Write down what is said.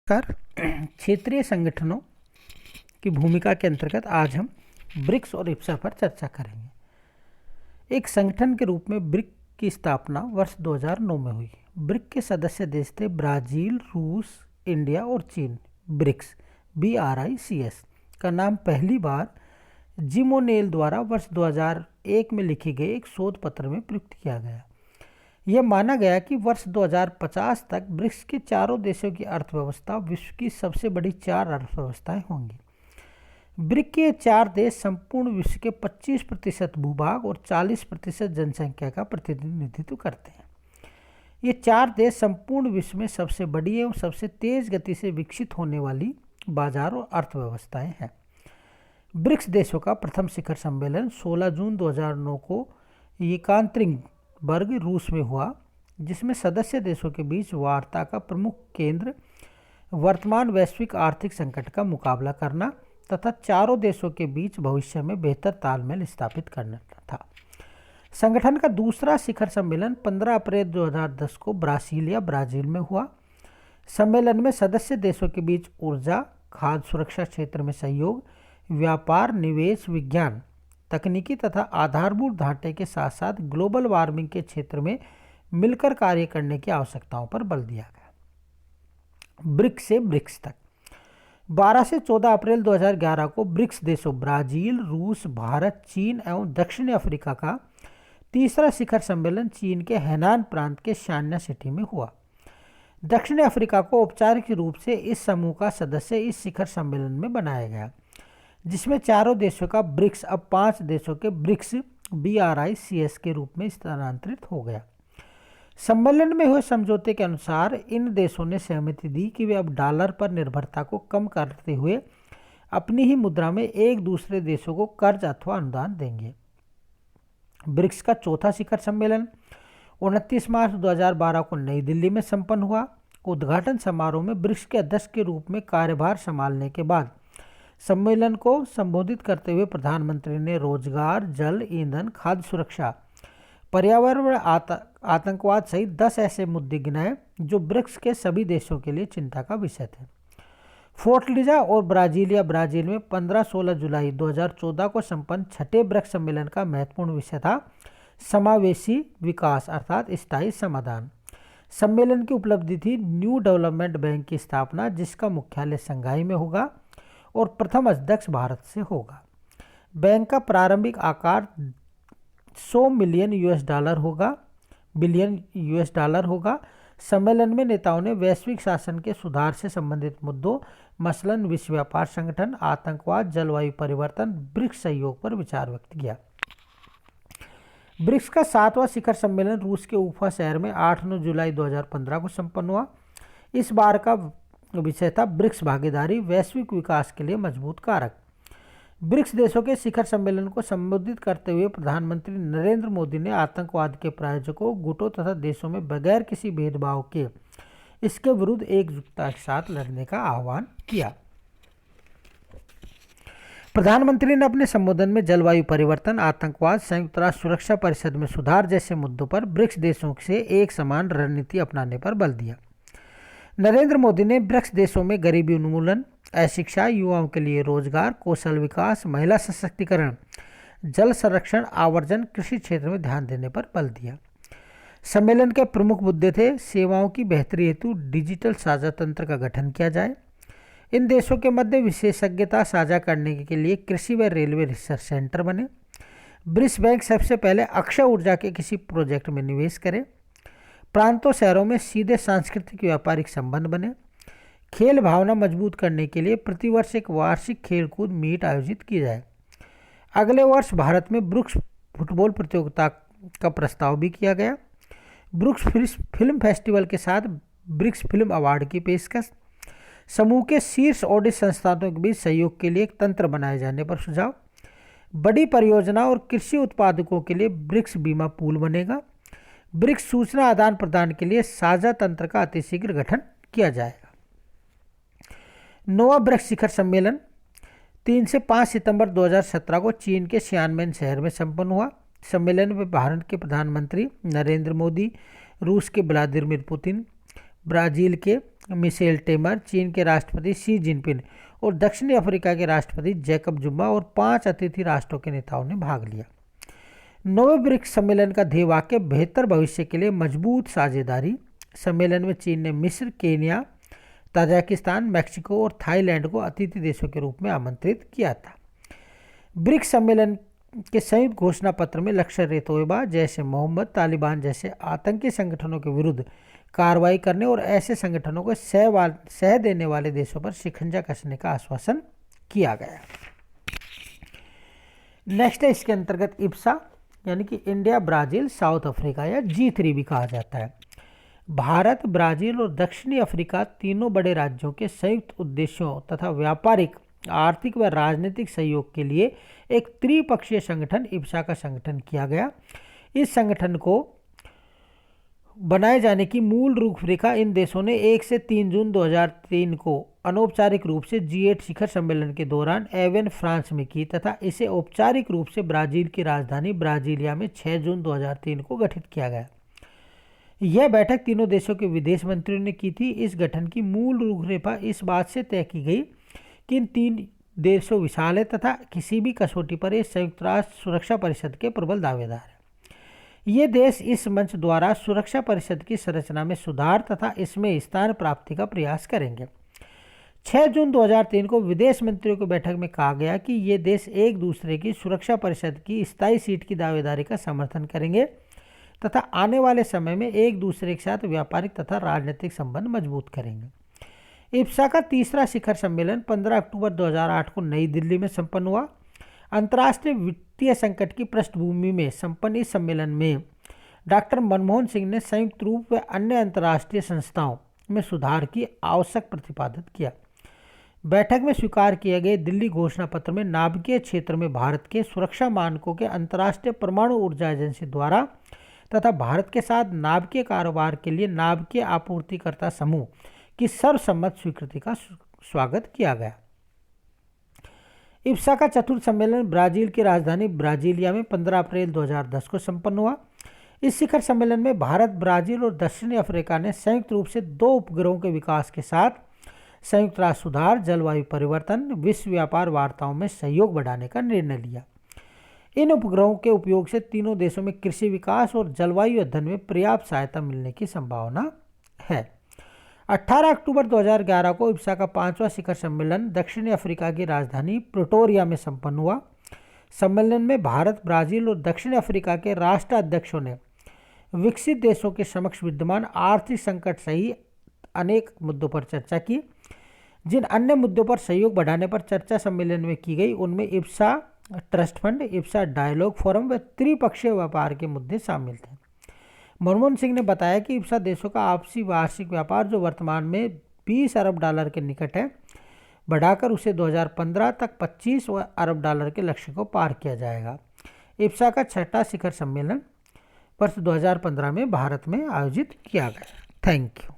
नमस्कार। क्षेत्रीय संगठनों की भूमिका के अंतर्गत आज हम ब्रिक्स और इप्सा पर चर्चा करेंगे। एक संगठन के रूप में ब्रिक की स्थापना वर्ष 2009 में हुई। ब्रिक के सदस्य देश थे ब्राज़ील, रूस, इंडिया और चीन। ब्रिक्स BRICS का नाम पहली बार जिम ओ'नेल द्वारा वर्ष 2001 में लिखे गए एक शोध पत्र में प्रयुक्त किया गया। यह माना गया कि वर्ष 2050 तक ब्रिक्स के चारों देशों की अर्थव्यवस्था विश्व की सबसे बड़ी 4 अर्थव्यवस्थाएं होंगी। ब्रिक के 4 देश संपूर्ण विश्व के 25% भूभाग और 40% जनसंख्या का प्रतिनिधित्व करते हैं। ये 4 देश संपूर्ण विश्व में सबसे बड़ी एवं सबसे तेज गति से विकसित होने वाली बाजार और अर्थव्यवस्थाएं हैं। ब्रिक्स देशों का प्रथम शिखर सम्मेलन 16 जून 2009 को येकातेरिनबर्ग, रूस में हुआ, जिसमें सदस्य देशों के बीच वार्ता का प्रमुख केंद्र वर्तमान वैश्विक आर्थिक संकट का मुकाबला करना तथा चारों देशों के बीच भविष्य में बेहतर तालमेल स्थापित करना था। संगठन का दूसरा शिखर सम्मेलन 15 अप्रैल 2010 को ब्राज़ील में हुआ। सम्मेलन में सदस्य देशों के बीच ऊर्जा, खाद्य सुरक्षा क्षेत्र में सहयोग, व्यापार, निवेश, विज्ञान, तकनीकी तथा आधारभूत ढांचे के साथ साथ ग्लोबल वार्मिंग के क्षेत्र में मिलकर कार्य करने की आवश्यकताओं पर बल दिया गया। ब्रिक्स से ब्रिक्स तक 12 से 14 अप्रैल 2011 को ब्रिक्स देशों ब्राज़ील, रूस, भारत, चीन एवं दक्षिण अफ्रीका का तीसरा शिखर सम्मेलन चीन के हैनान प्रांत के शान्या सिटी में हुआ। दक्षिण अफ्रीका को औपचारिक रूप से इस समूह का सदस्य इस शिखर सम्मेलन में बनाया गया, जिसमें चारों देशों का ब्रिक्स अब 5 देशों के ब्रिक्स BRICS के रूप में स्थानांतरित हो गया। सम्मेलन में हुए समझौते के अनुसार इन देशों ने सहमति दी कि वे अब डॉलर पर निर्भरता को कम करते हुए अपनी ही मुद्रा में एक दूसरे देशों को कर्ज अथवा अनुदान देंगे। ब्रिक्स का चौथा शिखर सम्मेलन 29 मार्च 2012 को नई दिल्ली में संपन्न हुआ। उद्घाटन समारोह में ब्रिक्स के अध्यक्ष के रूप में कार्यभार संभालने के बाद सम्मेलन को संबोधित करते हुए प्रधानमंत्री ने रोजगार, जल, ईंधन, खाद्य सुरक्षा, पर्यावरण, आतंकवाद सहित 10 ऐसे मुद्दे गिनाए जो ब्रिक्स के सभी देशों के लिए चिंता का विषय थे। फोर्टलिजा और ब्राज़ील में 15-16 जुलाई 2014 को संपन्न छठे ब्रिक्स सम्मेलन का महत्वपूर्ण विषय था समावेशी विकास अर्थात स्थायी समाधान। सम्मेलन की उपलब्धि थी न्यू डेवलपमेंट बैंक की स्थापना, जिसका मुख्यालय शंघाई में होगा और प्रथम अध्यक्ष भारत से होगा। बैंक का प्रारंभिक आकार $100 बिलियन US डॉलर होगा। सम्मेलन में नेताओं ने वैश्विक शासन के सुधार से संबंधित मुद्दों मसलन विश्व व्यापार संगठन, आतंकवाद, जलवायु परिवर्तन, ब्रिक्स सहयोग पर विचार व्यक्त किया। ब्रिक्स का 7वां शिखर सम्मेलन रूस के उफा शहर में 8-9 जुलाई 2015 को संपन्न हुआ। इस बार का विषय था ब्रिक्स भागीदारी, वैश्विक विकास के लिए मजबूत कारक। ब्रिक्स देशों के शिखर सम्मेलन को संबोधित करते हुए प्रधानमंत्री नरेंद्र मोदी ने आतंकवाद के प्रायोजकों, गुटों तथा देशों में बगैर किसी भेदभाव के इसके विरुद्ध एकजुटता के साथ लड़ने का आह्वान किया। प्रधानमंत्री ने अपने संबोधन में जलवायु परिवर्तन, आतंकवाद, संयुक्त राष्ट्र सुरक्षा परिषद में सुधार जैसे मुद्दों पर ब्रिक्स देशों से एक समान रणनीति अपनाने पर बल दिया। नरेंद्र मोदी ने ब्रिक्स देशों में गरीबी उन्मूलन, अशिक्षा, युवाओं के लिए रोजगार, कौशल विकास, महिला सशक्तिकरण, जल संरक्षण, आवर्जन, कृषि क्षेत्र में ध्यान देने पर बल दिया। सम्मेलन के प्रमुख मुद्दे थे सेवाओं की बेहतरी हेतु डिजिटल साझा तंत्र का गठन किया जाए, इन देशों के मध्य विशेषज्ञता साझा करने के लिए कृषि व रेलवे रिसर्च सेंटर बने, ब्रिक्स बैंक सबसे पहले अक्षय ऊर्जा के किसी प्रोजेक्ट में निवेश करे, प्रांतों शहरों में सीधे सांस्कृतिक व्यापारिक संबंध बने, खेल भावना मजबूत करने के लिए प्रतिवर्ष एक वार्षिक खेलकूद मीट आयोजित की जाए। अगले वर्ष भारत में ब्रिक्स फुटबॉल प्रतियोगिता का प्रस्ताव भी किया गया। ब्रिक्स फिल्म फेस्टिवल के साथ ब्रिक्स फिल्म अवार्ड की पेशकश, समूह के शीर्ष ऑडिट संस्थानों के बीच सहयोग के लिए एक तंत्र बनाए जाने पर सुझाव, बड़ी परियोजना और कृषि उत्पादकों के लिए ब्रिक्स बीमा पूल बनेगा, ब्रिक्स सूचना आदान प्रदान के लिए साझा तंत्र का अतिशीघ्र गठन किया जाएगा। 9वां ब्रिक्स शिखर सम्मेलन 3 से 5 सितंबर 2017 को चीन के शियानमेन शहर में संपन्न हुआ। सम्मेलन में भारत के प्रधानमंत्री नरेंद्र मोदी, रूस के व्लादिमीर पुतिन, ब्राज़ील के मिशेल टेमर, चीन के राष्ट्रपति शी जिनपिंग और दक्षिणी अफ्रीका के राष्ट्रपति जैकब जुमा और 5 अतिथि राष्ट्रों के नेताओं ने भाग लिया। नौवें ब्रिक्स सम्मेलन का ध्येय वाक्य बेहतर भविष्य के लिए मजबूत साझेदारी। सम्मेलन में चीन ने मिस्र, केन्या, ताजिकिस्तान, मेक्सिको और थाईलैंड को अतिथि देशों के रूप में आमंत्रित किया था। ब्रिक्स सम्मेलन के संयुक्त घोषणा पत्र में लश्कर-ए-तोयबा, जैश ए मोहम्मद, तालिबान जैसे आतंकी संगठनों के विरुद्ध कार्रवाई करने और ऐसे संगठनों को सह देने वाले देशों पर शिकंजा कसने का आश्वासन किया गया। नेक्स्ट है इसके अंतर्गत इब्सा यानी कि इंडिया, ब्राज़ील, साउथ अफ्रीका या G3 भी कहा जाता है। भारत, ब्राज़ील और दक्षिणी अफ्रीका तीनों बड़े राज्यों के संयुक्त उद्देश्यों तथा व्यापारिक, आर्थिक व राजनीतिक सहयोग के लिए एक त्रिपक्षीय संगठन इब्सा का संगठन किया गया। इस संगठन को बनाए जाने की मूल रूपरेखा इन देशों ने 1 से 3 जून 2003 को अनौपचारिक रूप से G8 शिखर सम्मेलन के दौरान एवेन, फ्रांस में की तथा इसे औपचारिक रूप से ब्राज़ील की राजधानी ब्राज़ीलिया में 6 जून 2003 को गठित किया गया। यह बैठक तीनों देशों के विदेश मंत्रियों ने की थी। इस गठन की मूल रूपरेखा इस बात से तय की गई कि इन 3 देशों विशाल है तथा किसी भी कसौटी पर ये संयुक्त राष्ट्र सुरक्षा परिषद के प्रबल दावेदार हैं। ये देश इस मंच द्वारा सुरक्षा परिषद की संरचना में सुधार तथा इसमें स्थान प्राप्ति का प्रयास करेंगे। 6 जून 2003 को विदेश मंत्रियों की बैठक में कहा गया कि ये देश एक दूसरे की सुरक्षा परिषद की स्थायी सीट की दावेदारी का समर्थन करेंगे तथा आने वाले समय में एक दूसरे के साथ व्यापारिक तथा राजनीतिक संबंध मजबूत करेंगे। इब्सा का तीसरा शिखर सम्मेलन 15 अक्टूबर 2008 को नई दिल्ली में संपन्न हुआ। अंतर्राष्ट्रीय वित्तीय संकट की पृष्ठभूमि में संपन्न इस सम्मेलन में डॉक्टर मनमोहन सिंह ने संयुक्त रूप व अन्य अंतर्राष्ट्रीय संस्थाओं में सुधार की आवश्यक प्रतिपादित किया। बैठक में स्वीकार किए गए दिल्ली घोषणा पत्र में नाभिकीय क्षेत्र में भारत के सुरक्षा मानकों के अंतर्राष्ट्रीय परमाणु ऊर्जा एजेंसी द्वारा तथा भारत के साथ नाभिकीय कारोबार के लिए नाभिकीय आपूर्तिकर्ता समूह की सर्वसम्मत स्वीकृति का स्वागत किया गया। इब्सा का चतुर्थ सम्मेलन ब्राज़ील की राजधानी ब्राज़ीलिया में 15 अप्रैल 2010 को संपन्न हुआ। इस शिखर सम्मेलन में भारत, ब्राज़ील और दक्षिणी अफ्रीका ने संयुक्त रूप से 2 उपग्रहों के विकास के साथ संयुक्त राष्ट्र सुधार, जलवायु परिवर्तन, विश्व व्यापार वार्ताओं में सहयोग बढ़ाने का निर्णय लिया। इन उपग्रहों के उपयोग से तीनों देशों में कृषि विकास और जलवायु अध्ययन में पर्याप्त सहायता मिलने की संभावना है। 18 अक्टूबर 2011 को इब्सा का 5वां शिखर सम्मेलन दक्षिणी अफ्रीका की राजधानी प्रिटोरिया में संपन्न हुआ। सम्मेलन में भारत, ब्राज़ील और दक्षिणी अफ्रीका के राष्ट्राध्यक्षों ने विकसित देशों के समक्ष विद्यमान आर्थिक संकट सहित अनेक मुद्दों पर चर्चा की। जिन अन्य मुद्दों पर सहयोग बढ़ाने पर चर्चा सम्मेलन में की गई उनमें IBSA trust fund, IBSA dialogue forum व त्रिपक्षीय व्यापार के मुद्दे शामिल थे। मनमोहन सिंह ने बताया कि इब्सा देशों का आपसी वार्षिक व्यापार जो वर्तमान में $20 अरब के निकट है, बढ़ाकर उसे 2015 तक $25 अरब के लक्ष्य को पार किया जाएगा। इब्सा का 6वां शिखर सम्मेलन वर्ष 2015 में भारत में आयोजित किया गया। Thank you.